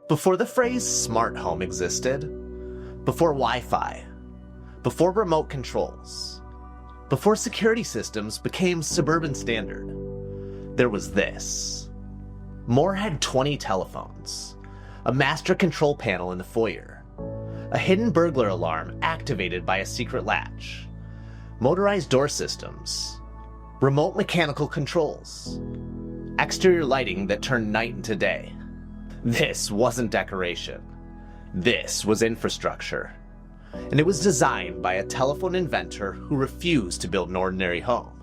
Before the phrase smart home existed, before Wi-Fi, before remote controls, before security systems became suburban standard, there was this. Moore had 20 telephones, a master control panel in the foyer, a hidden burglar alarm activated by a secret latch, motorized door systems, remote mechanical controls, exterior lighting that turned night into day. This wasn't decoration. This was infrastructure. And it was designed by a telephone inventor who refused to build an ordinary home.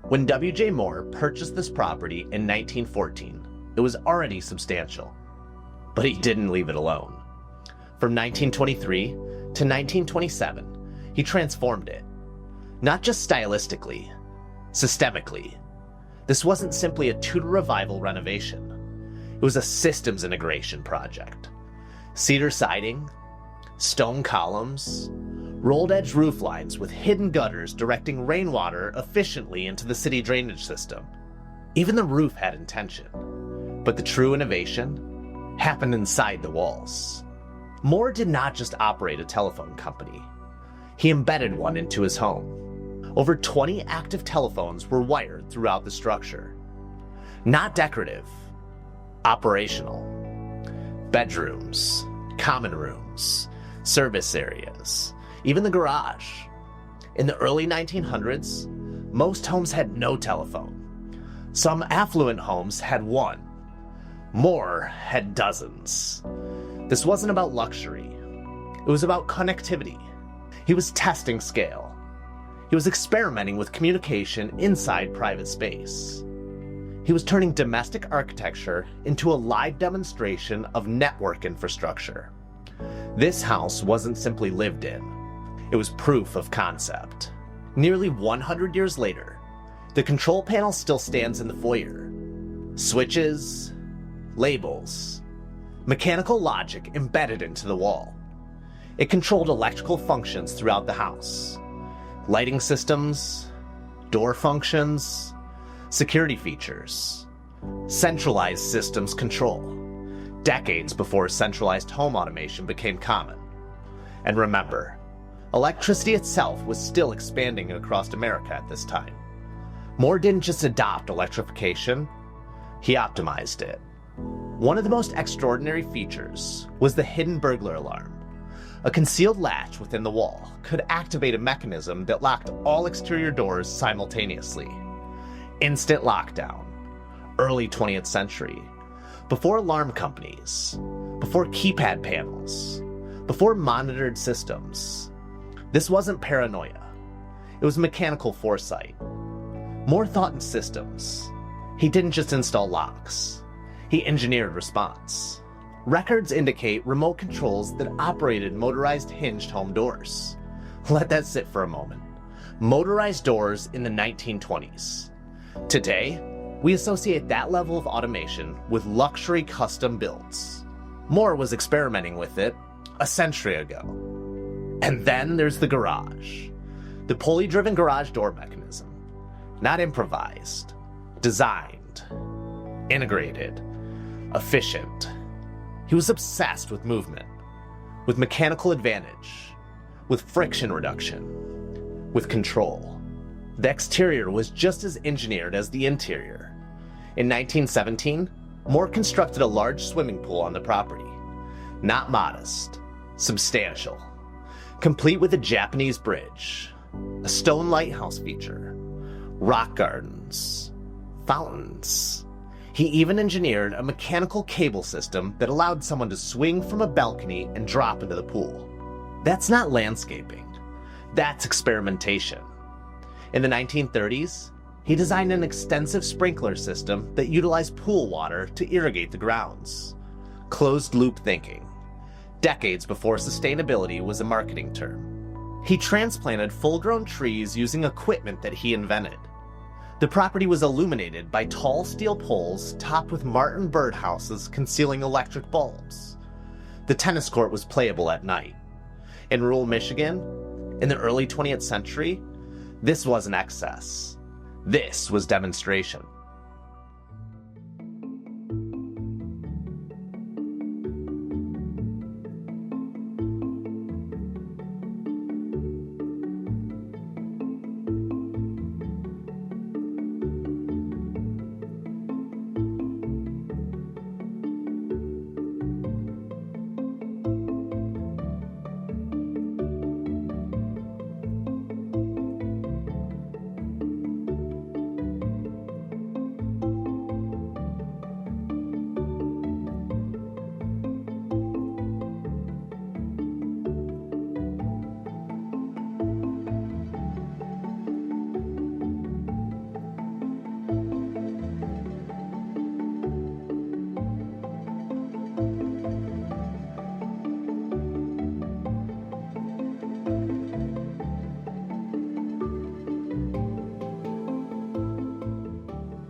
When W.J. Moore purchased this property in 1914, it was already substantial. But he didn't leave it alone. From 1923 to 1927, he transformed it. Not just stylistically, systemically. This wasn't simply a Tudor revival renovation. It was a systems integration project. Cedar siding, stone columns, rolled-edge roof lines with hidden gutters directing rainwater efficiently into the city drainage system. Even the roof had intention. But the true innovation happened inside the walls. Moore did not just operate a telephone company. He embedded one into his home. Over 20 active telephones were wired throughout the structure. Not decorative, operational. Bedrooms, common rooms, service areas, even the garage. In the early 1900s, most homes had no telephone. Some affluent homes had one. Moore had dozens. This wasn't about luxury. It was about connectivity. He was testing scale. He was experimenting with communication inside private space. He was turning domestic architecture into a live demonstration of network infrastructure. This house wasn't simply lived in. It was proof of concept. Nearly 100 years later, the control panel still stands in the foyer. Switches, labels, mechanical logic embedded into the wall. It controlled electrical functions throughout the house. Lighting systems, door functions, security features, centralized systems control. Decades before centralized home automation became common. And remember, electricity itself was still expanding across America at this time. Moore didn't just adopt electrification, he optimized it. One of the most extraordinary features was the hidden burglar alarm. A concealed latch within the wall could activate a mechanism that locked all exterior doors simultaneously. Instant lockdown. Early 20th century. Before alarm companies. Before keypad panels. Before monitored systems. This wasn't paranoia. It was mechanical foresight. Moore thought in systems. He didn't just install locks. He engineered response. Records indicate remote controls that operated motorized hinged home doors. Let that sit for a moment. Motorized doors in the 1920s. Today, we associate that level of automation with luxury custom builds. Moore was experimenting with it a century ago. And then there's the garage. The pulley-driven garage door mechanism. Not improvised. Designed. Integrated. Efficient. He was obsessed with movement. With mechanical advantage. With friction reduction. With control. The exterior was just as engineered as the interior. In 1917, Moore constructed a large swimming pool on the property. Not modest. Substantial. Complete with a Japanese bridge, a stone lighthouse feature, rock gardens, fountains. He even engineered a mechanical cable system that allowed someone to swing from a balcony and drop into the pool. That's not landscaping. That's experimentation. In the 1930s, he designed an extensive sprinkler system that utilized pool water to irrigate the grounds. Closed-loop thinking. Decades before sustainability was a marketing term. He transplanted full-grown trees using equipment that he invented. The property was illuminated by tall steel poles topped with martin birdhouses concealing electric bulbs. The tennis court was playable at night. In rural Michigan, in the early 20th century, this wasn't excess. This was demonstration.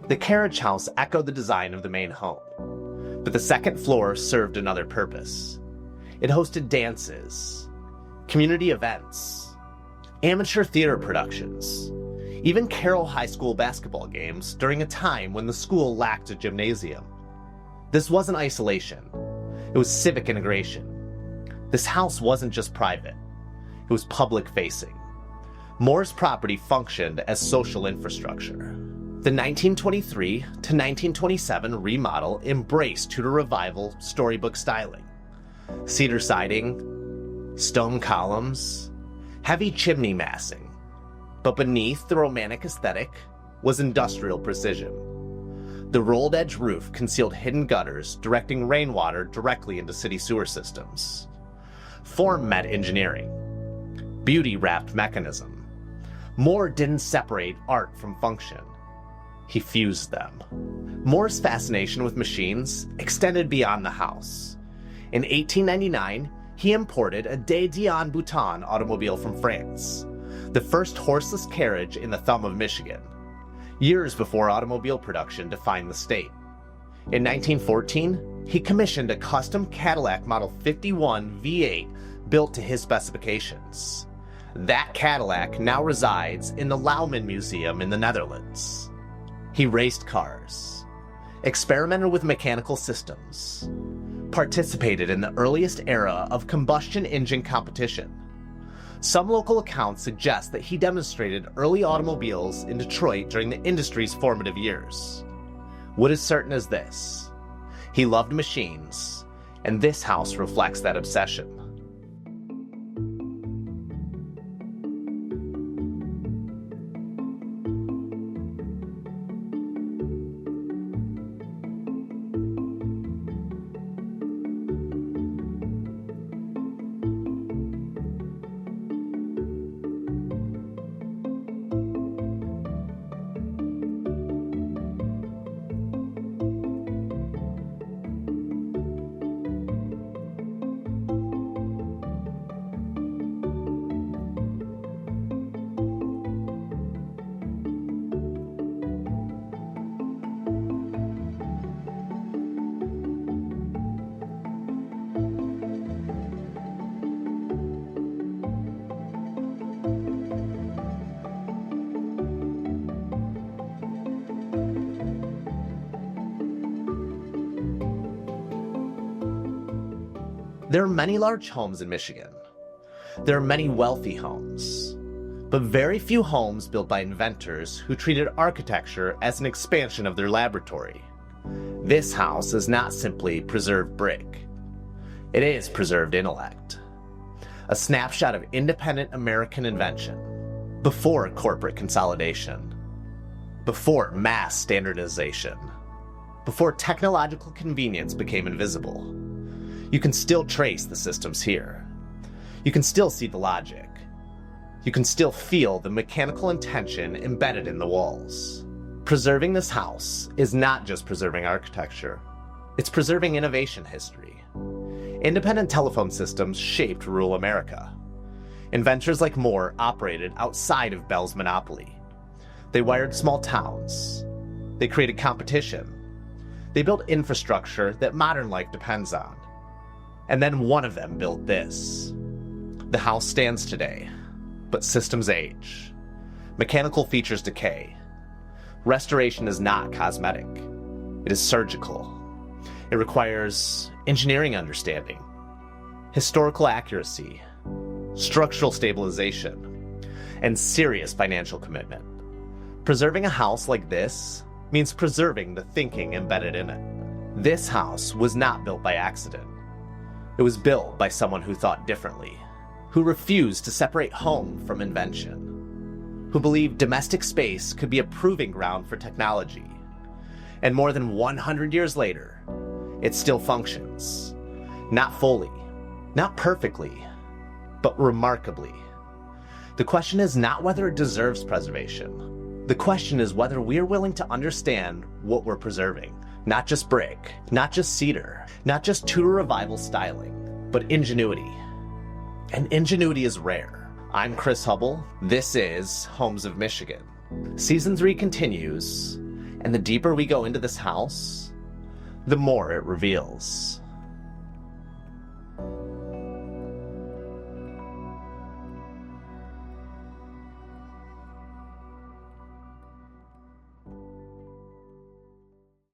The carriage house echoed the design of the main home, but the second floor served another purpose. It hosted dances, community events, amateur theater productions, even Carroll High School basketball games during a time when the school lacked a gymnasium. This wasn't isolation, it was civic integration. This house wasn't just private, it was public-facing. Moore's property functioned as social infrastructure. The 1923 to 1927 remodel embraced Tudor Revival storybook styling. Cedar siding, stone columns, heavy chimney massing. But beneath the romantic aesthetic was industrial precision. The rolled edge roof concealed hidden gutters directing rainwater directly into city sewer systems. Form met engineering. Beauty wrapped mechanism. Moore didn't separate art from function. He fused them. Moore's fascination with machines extended beyond the house. In 1899, he imported a De Dion Bouton automobile from France, the first horseless carriage in the thumb of Michigan, years before automobile production defined the state. In 1914, he commissioned a custom Cadillac Model 51 V8 built to his specifications. That Cadillac now resides in the Lauwman Museum in the Netherlands. He raced cars, experimented with mechanical systems, participated in the earliest era of combustion engine competition. Some local accounts suggest that he demonstrated early automobiles in Detroit during the industry's formative years. What is certain is this: he loved machines, and this house reflects that obsession. There are many large homes in Michigan. There are many wealthy homes, but very few homes built by inventors who treated architecture as an expansion of their laboratory. This house is not simply preserved brick. It is preserved intellect. A snapshot of independent American invention, before corporate consolidation, before mass standardization, before technological convenience became invisible. You can still trace the systems here. You can still see the logic. You can still feel the mechanical intention embedded in the walls. Preserving this house is not just preserving architecture. It's preserving innovation history. Independent telephone systems shaped rural America. Inventors like Moore operated outside of Bell's monopoly. They wired small towns. They created competition. They built infrastructure that modern life depends on. And then one of them built this. The house stands today, but systems age. Mechanical features decay. Restoration is not cosmetic. It is surgical. It requires engineering understanding, historical accuracy, structural stabilization, and serious financial commitment. Preserving a house like this means preserving the thinking embedded in it. This house was not built by accident. It was built by someone who thought differently, who refused to separate home from invention, who believed domestic space could be a proving ground for technology. And more than 100 years later, it still functions. Not fully, not perfectly, but remarkably. The question is not whether it deserves preservation. The question is whether we're willing to understand what we're preserving. Not just brick, not just cedar, not just Tudor Revival styling, but ingenuity. And ingenuity is rare. I'm Chris Hubble. This is Homes of Michigan. Season 3 continues, and the deeper we go into this house, the more it reveals.